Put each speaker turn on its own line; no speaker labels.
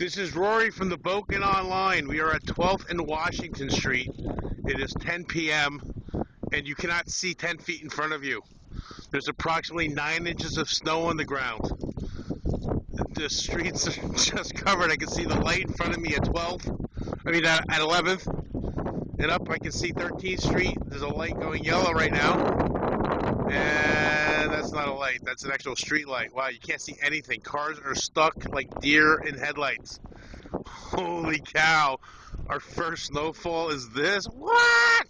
This is Rory from the Hoboken Online. We are at 12th and Washington Street. It is 10 p.m. and you cannot see 10 feet in front of you. There's approximately 9 inches of snow on the ground. The streets are just covered. I can see the light in front of me at 11th. And up I can see 13th Street. There's a light going yellow right now. And that's not a light. That's an actual street light. Wow, you can't see anything. Cars are stuck like deer in headlights. Holy cow. Our first snowfall is this. What?